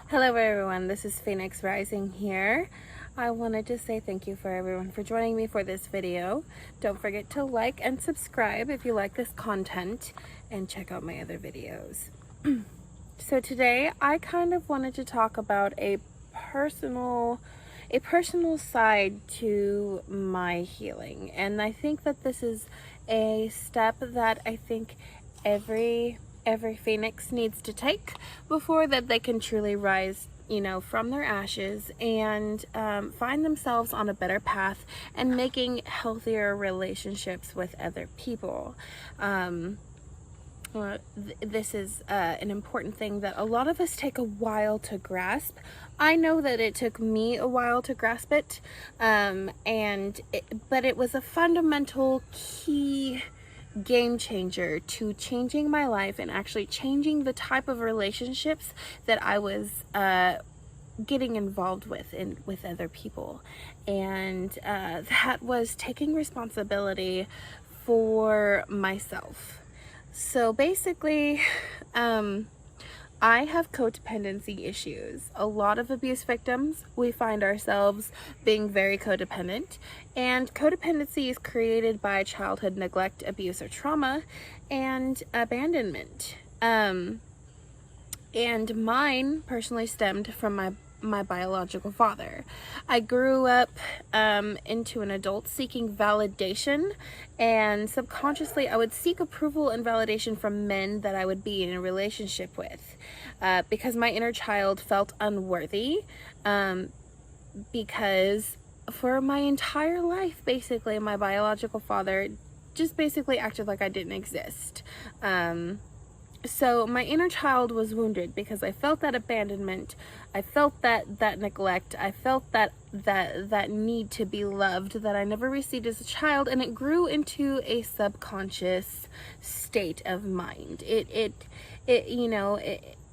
Hello everyone, this is Phoenix Rising here. I wanted to say thank you for everyone for joining me for this video. Don't forget to like and subscribe if you like this content, and check out my other videos. So today I kind of wanted to talk about a personal side to my healing, and I think that this is a step that I think every phoenix needs to take before that they can truly rise, from their ashes and find themselves on a better path and making healthier relationships with other people. This is an important thing that a lot of us take a while to grasp. I know that it took me a while to grasp it, but it was a fundamental key game changer to changing my life and actually changing the type of relationships that I was getting involved with other people. And that was taking responsibility for myself. So basically, I have codependency issues. A lot of abuse victims, we find ourselves being very codependent, and codependency is created by childhood neglect, abuse, or trauma, and abandonment. And mine personally stemmed from my biological father. I grew up into an adult seeking validation, and subconsciously I would seek approval and validation from men that I would be in a relationship with, because my inner child felt unworthy, because for my entire life, basically, my biological father just basically acted like I didn't exist. So my inner child was wounded because I felt that abandonment, I felt that neglect, I felt that need to be loved that I never received as a child, and it grew into a subconscious state of mind.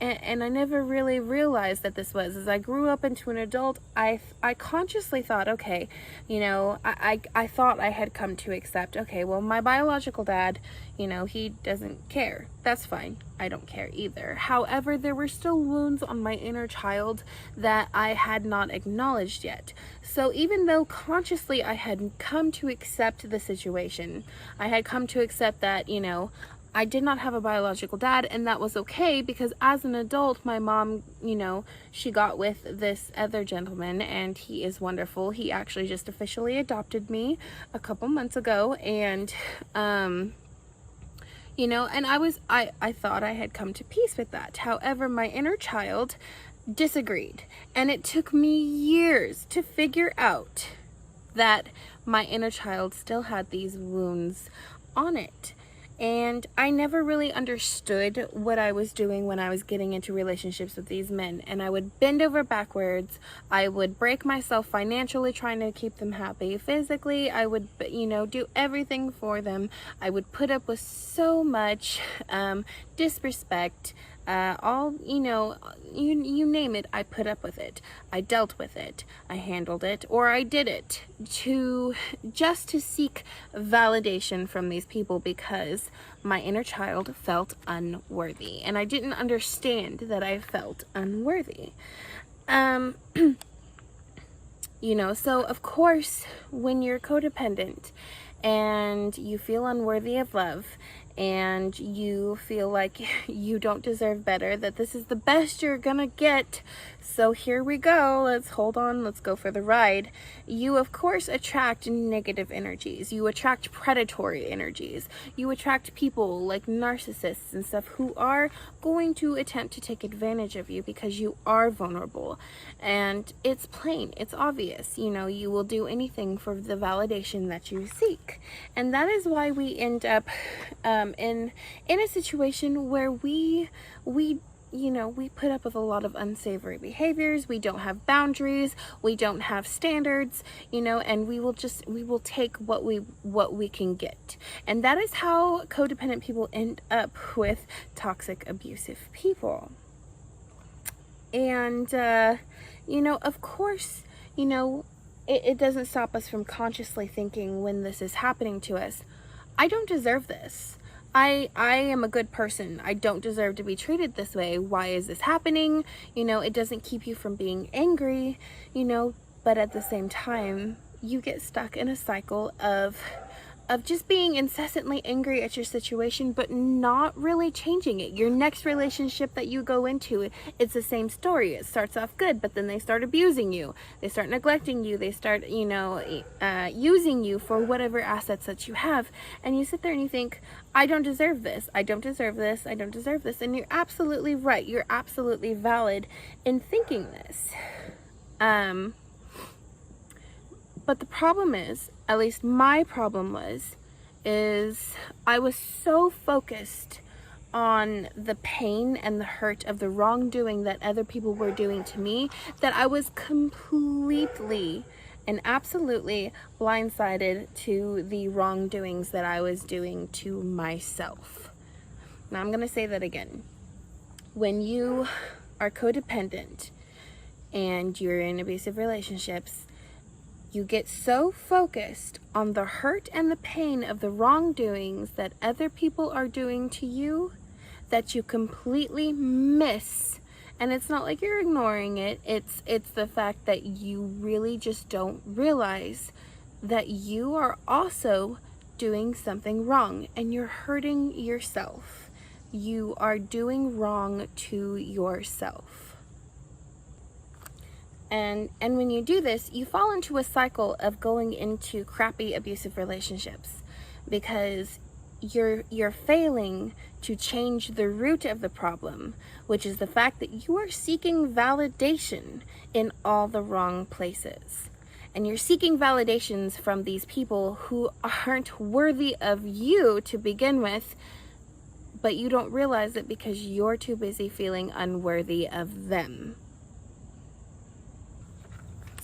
And I never really realized that this was. As I grew up into an adult, I consciously thought, okay, I thought I had come to accept, okay, well, my biological dad, he doesn't care. That's fine. I don't care either. However, there were still wounds on my inner child that I had not acknowledged yet. So even though consciously I had come to accept the situation, I had come to accept that, I did not have a biological dad, and that was okay, because as an adult, my mom, she got with this other gentleman, and he is wonderful. He actually just officially adopted me a couple months ago, and, and I thought I had come to peace with that. However, my inner child disagreed, and it took me years to figure out that my inner child still had these wounds on it. And I never really understood what I was doing when I was getting into relationships with these men. And I would bend over backwards. I would break myself financially trying to keep them happy. Physically, I would, do everything for them. I would put up with so much disrespect. You name it, I put up with it. I dealt with it. I handled it, or I did it just to seek validation from these people, because my inner child felt unworthy, and I didn't understand that I felt unworthy. So of course, when you're codependent and you feel unworthy of love, and you feel like you don't deserve better, that this is the best you're gonna get, so here we go, let's hold on, let's go for the ride, you of course attract negative energies. You attract predatory energies. You attract people like narcissists and stuff who are going to attempt to take advantage of you because you are vulnerable. And it's plain, it's obvious, you will do anything for the validation that you seek. And that is why we end up in a situation where we put up with a lot of unsavory behaviors. We don't have boundaries. We don't have standards, and we will take what we can get. And that is how codependent people end up with toxic, abusive people. And, of course, it doesn't stop us from consciously thinking when this is happening to us, I don't deserve this. I am a good person. I don't deserve to be treated this way. Why is this happening? You know, it doesn't keep you from being angry, you know, but at the same time, you get stuck in a cycle of just being incessantly angry at your situation, but not really changing it. Your next relationship that you go into, it's the same story. It starts off good, but then they start abusing you. They start neglecting you. They start, you know, using you for whatever assets that you have. And you sit there and you think, I don't deserve this. I don't deserve this. I don't deserve this. And you're absolutely right. You're absolutely valid in thinking this. But the problem is, at least my problem is I was so focused on the pain and the hurt of the wrongdoing that other people were doing to me that I was completely and absolutely blindsided to the wrongdoings that I was doing to myself. Now I'm going to say that again. When you are codependent and you're in abusive relationships, you get so focused on the hurt and the pain of the wrongdoings that other people are doing to you that you completely miss. And it's not like you're ignoring it. It's the fact that you really just don't realize that you are also doing something wrong and you're hurting yourself. You are doing wrong to yourself. And when you do this, you fall into a cycle of going into crappy abusive relationships because you're failing to change the root of the problem, which is the fact that you are seeking validation in all the wrong places. And you're seeking validations from these people who aren't worthy of you to begin with, but you don't realize it because you're too busy feeling unworthy of them.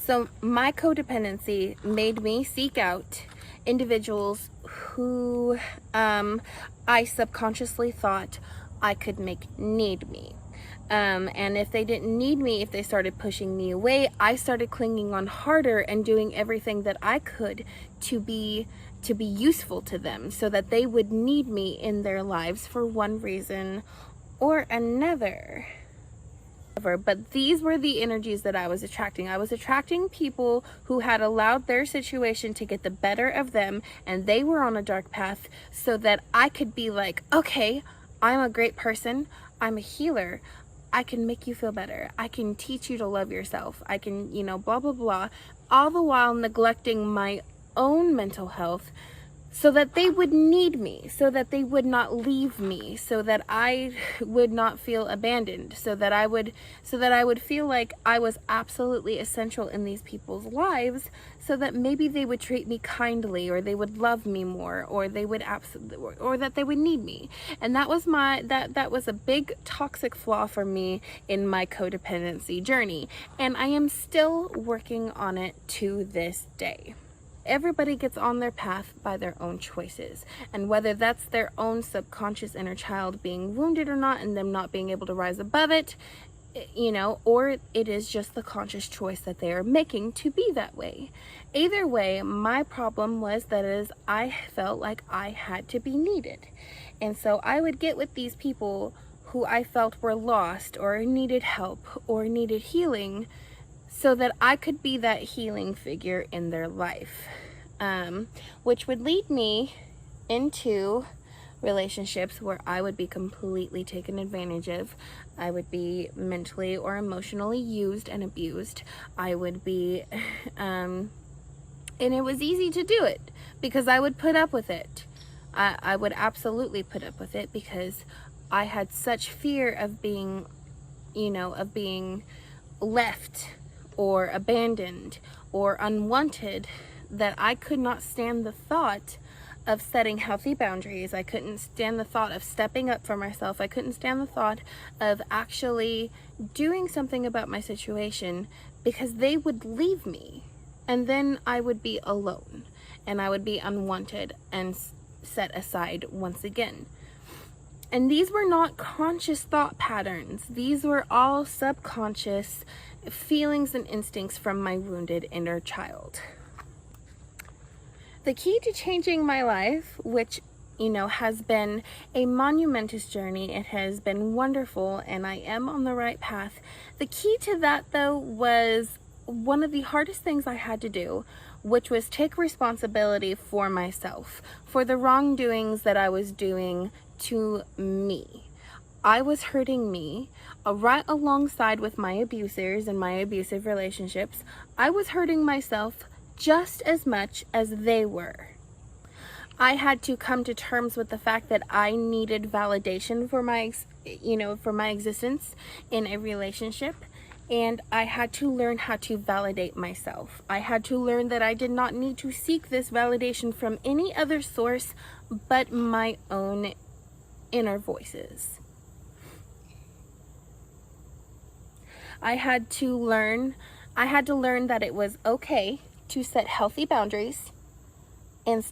So my codependency made me seek out individuals who I subconsciously thought I could make need me. And if they didn't need me, if they started pushing me away, I started clinging on harder and doing everything that I could to be useful to them so that they would need me in their lives for one reason or another. But these were the energies that I was attracting. I was attracting people who had allowed their situation to get the better of them and they were on a dark path so that I could be like, okay, I'm a great person. I'm a healer. I can make you feel better. I can teach you to love yourself. I can, you know, blah, blah, blah. All the while neglecting my own mental health so that they would need me, so that they would not leave me, so that I would not feel abandoned, so that I would feel like I was absolutely essential in these people's lives, so that maybe they would treat me kindly, or they would love me more, or they would or that they would need me. And that was that was a big toxic flaw for me in my codependency journey, and I am still working on it to this day. Everybody gets on their path by their own choices, and whether that's their own subconscious inner child being wounded or not and them not being able to rise above it, you know, or it is just the conscious choice that they are making to be that way. Either way, my problem was that I felt like I had to be needed, and so I would get with these people who I felt were lost or needed help or needed healing, so that I could be that healing figure in their life, which would lead me into relationships where I would be completely taken advantage of. I would be mentally or emotionally used and abused. I would be, and it was easy to do it because I would put up with it. I would absolutely put up with it because I had such fear of being, you know, of being left or abandoned or unwanted that I could not stand the thought of setting healthy boundaries. I couldn't stand the thought of stepping up for myself. I couldn't stand the thought of actually doing something about my situation because they would leave me and then I would be alone and I would be unwanted and set aside once again. And these were not conscious thought patterns. These were all subconscious feelings and instincts from my wounded inner child. The key to changing my life, which, has been a monumentous journey. It has been wonderful, and I am on the right path. The key to that, though, was one of the hardest things I had to do, which was take responsibility for myself, for the wrongdoings that I was doing to me. I was hurting me right alongside with my abusers and my abusive relationships. I was hurting myself just as much as they were. I had to come to terms with the fact that I needed validation for my existence in a relationship, and I had to learn how to validate myself. I had to learn that I did not need to seek this validation from any other source but my own inner voices. I had to learn that it was okay to set healthy boundaries and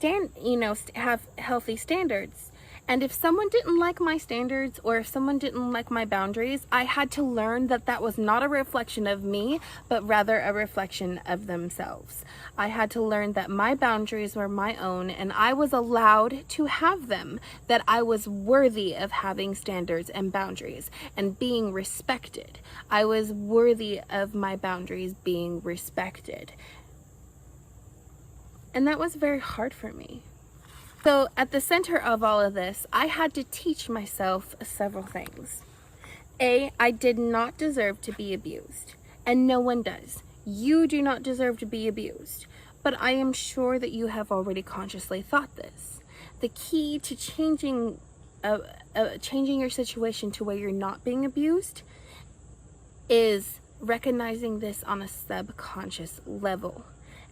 have healthy standards. And if someone didn't like my standards, or if someone didn't like my boundaries, I had to learn that that was not a reflection of me, but rather a reflection of themselves. I had to learn that my boundaries were my own, and I was allowed to have them, that I was worthy of having standards and boundaries and being respected. I was worthy of my boundaries being respected. And that was very hard for me. So at the center of all of this, I had to teach myself several things. I did not deserve to be abused, and no one does. You do not deserve to be abused, but I am sure that you have already consciously thought this. The key to changing your situation to where you're not being abused is recognizing this on a subconscious level,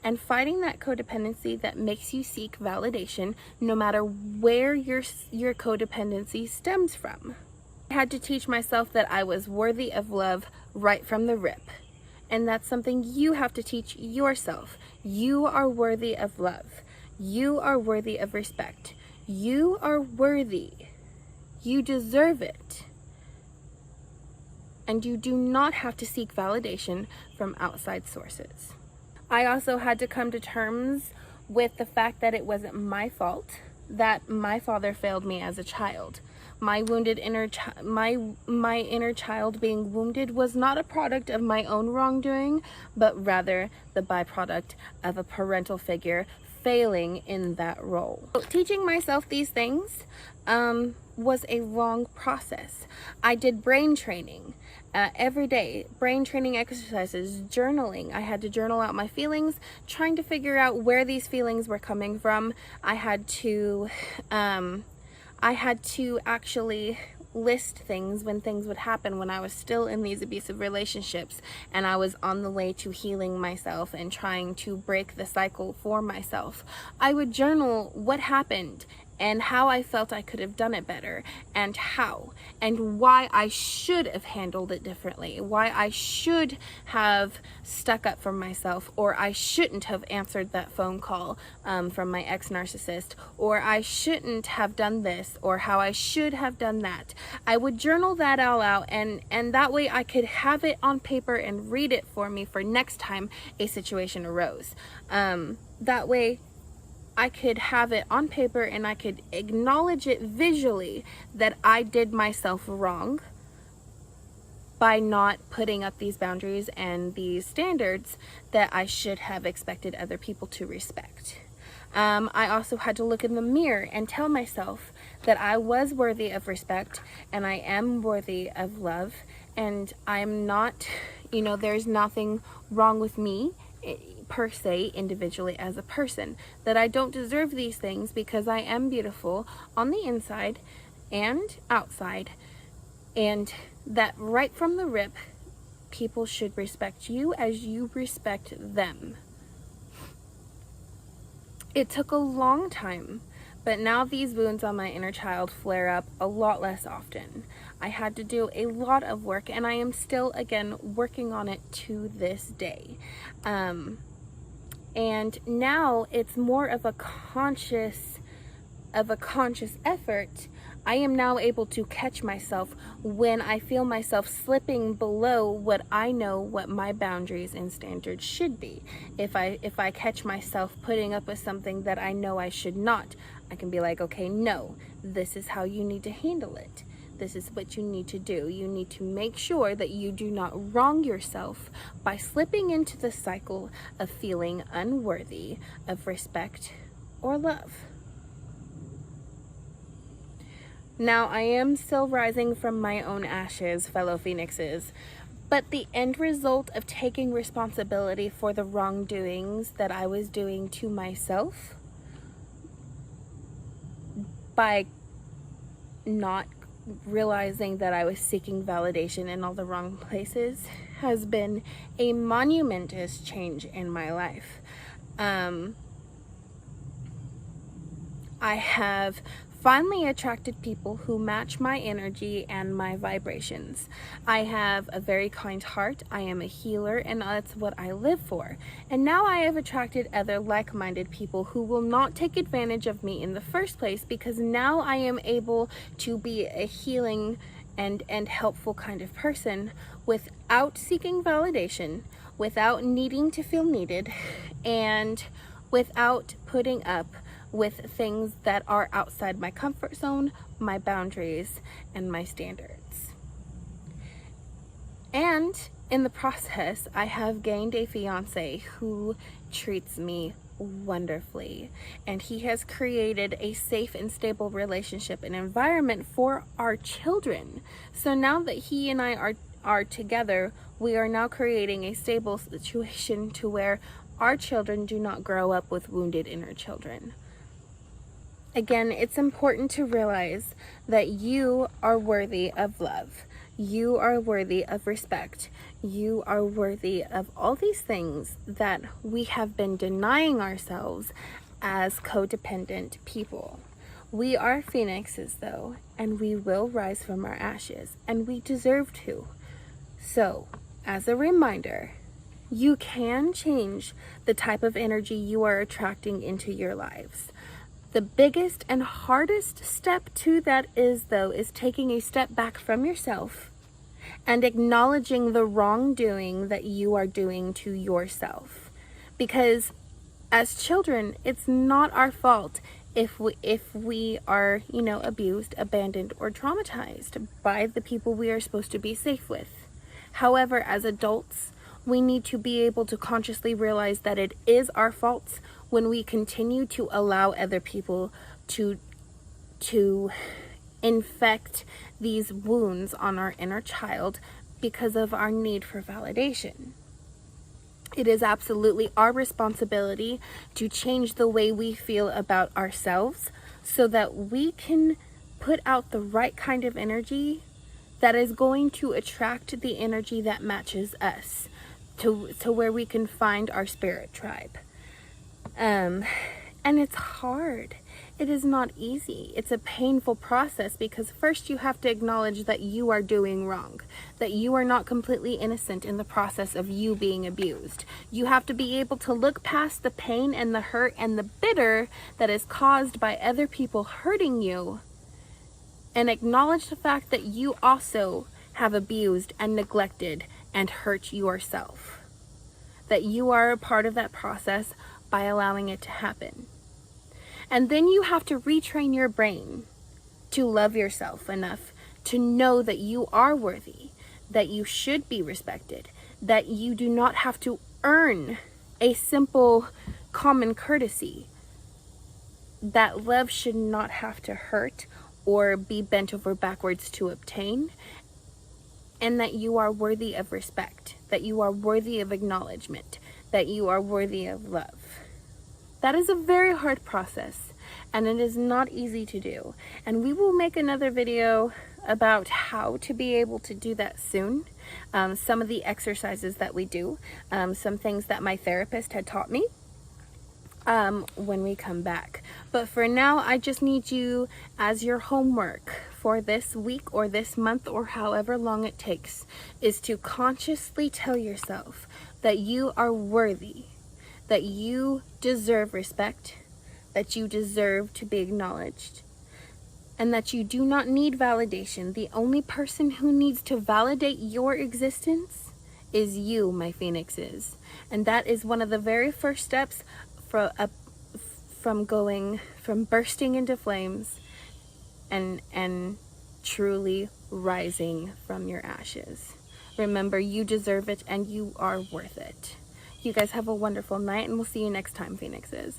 and fighting that codependency that makes you seek validation no matter where your codependency stems from. I had to teach myself that I was worthy of love right from the rip. And that's something you have to teach yourself. You are worthy of love. You are worthy of respect. You are worthy. You deserve it. And you do not have to seek validation from outside sources. I also had to come to terms with the fact that it wasn't my fault that my father failed me as a child. My wounded my inner child being wounded was not a product of my own wrongdoing, but rather the byproduct of a parental figure failing in that role. So teaching myself these things was a wrong process. I did brain training every day, brain training exercises, journaling. I had to journal out my feelings, trying to figure out where these feelings were coming from. I had to actually list things when things would happen when I was still in these abusive relationships and I was on the way to healing myself and trying to break the cycle for myself. I would journal what happened and how I felt I could have done it better, and how, and why I should have handled it differently, why I should have stuck up for myself, or I shouldn't have answered that phone call from my ex-narcissist, or I shouldn't have done this, or how I should have done that. I would journal that all out, and that way I could have it on paper and read it for me for next time a situation arose. That way I could have it on paper and I could acknowledge it visually that I did myself wrong by not putting up these boundaries and these standards that I should have expected other people to respect. I also had to look in the mirror and tell myself that I was worthy of respect and I am worthy of love, and I'm not, there's nothing wrong with me per se individually as a person, that I don't deserve these things because I am beautiful on the inside and outside, and that right from the rip people should respect you as you respect them. It took a long time, but now these wounds on my inner child flare up a lot less often. I had to do a lot of work, and I am still again working on it to this day. And now it's more of a conscious effort I am now able to catch myself when I feel myself slipping below what I know what my boundaries and standards should be. If I catch myself putting up with something that I know I should not, I can be like, okay, no, this is how you need to handle it. This is what you need to do. You need to make sure that you do not wrong yourself by slipping into the cycle of feeling unworthy of respect or love. Now, I am still rising from my own ashes, fellow phoenixes, but the end result of taking responsibility for the wrongdoings that I was doing to myself by not realizing that I was seeking validation in all the wrong places has been a monumentous change in my life. I have finally attracted people who match my energy and my vibrations. I have a very kind heart. I am a healer, and that's what I live for. And now I have attracted other like-minded people who will not take advantage of me in the first place, because now I am able to be a healing and helpful kind of person without seeking validation, without needing to feel needed, and without putting up with things that are outside my comfort zone, my boundaries, and my standards. And in the process, I have gained a fiance who treats me wonderfully, and he has created a safe and stable relationship and environment for our children. So now that he and I are together, we are now creating a stable situation to where our children do not grow up with wounded inner children. Again, it's important to realize that you are worthy of love. You are worthy of respect. You are worthy of all these things that we have been denying ourselves as codependent people. We are phoenixes, though, and we will rise from our ashes, and we deserve to. So, as a reminder, you can change the type of energy you are attracting into your lives. The biggest and hardest step to that is taking a step back from yourself and acknowledging the wrongdoing that you are doing to yourself. Because as children, it's not our fault if we are, abused, abandoned, or traumatized by the people we are supposed to be safe with. However, as adults, we need to be able to consciously realize that it is our fault when we continue to allow other people to infect these wounds on our inner child because of our need for validation. It is absolutely our responsibility to change the way we feel about ourselves so that we can put out the right kind of energy that is going to attract the energy that matches us to where we can find our spirit tribe. And it's hard. It is not easy. It's a painful process because first you have to acknowledge that you are doing wrong, that you are not completely innocent in the process of you being abused. You have to be able to look past the pain and the hurt and the bitter that is caused by other people hurting you and acknowledge the fact that you also have abused and neglected and hurt yourself. That you are a part of that process by allowing it to happen. And then you have to retrain your brain to love yourself enough to know that you are worthy, that you should be respected, that you do not have to earn a simple common courtesy, that love should not have to hurt or be bent over backwards to obtain, and that you are worthy of respect, that you are worthy of acknowledgement, that you are worthy of love. That is a very hard process, and it is not easy to do. And we will make another video about how to be able to do that soon. Some of the exercises that we do, some things that my therapist had taught me when we come back. But for now, I just need you as your homework for this week or this month or however long it takes is to consciously tell yourself that you are worthy, that you deserve respect, that you deserve to be acknowledged, and that you do not need validation. The only person who needs to validate your existence is you, my phoenixes. And that is one of the very first steps from bursting into flames and truly rising from your ashes. Remember, you deserve it and you are worth it. You guys have a wonderful night, and we'll see you next time, phoenixes.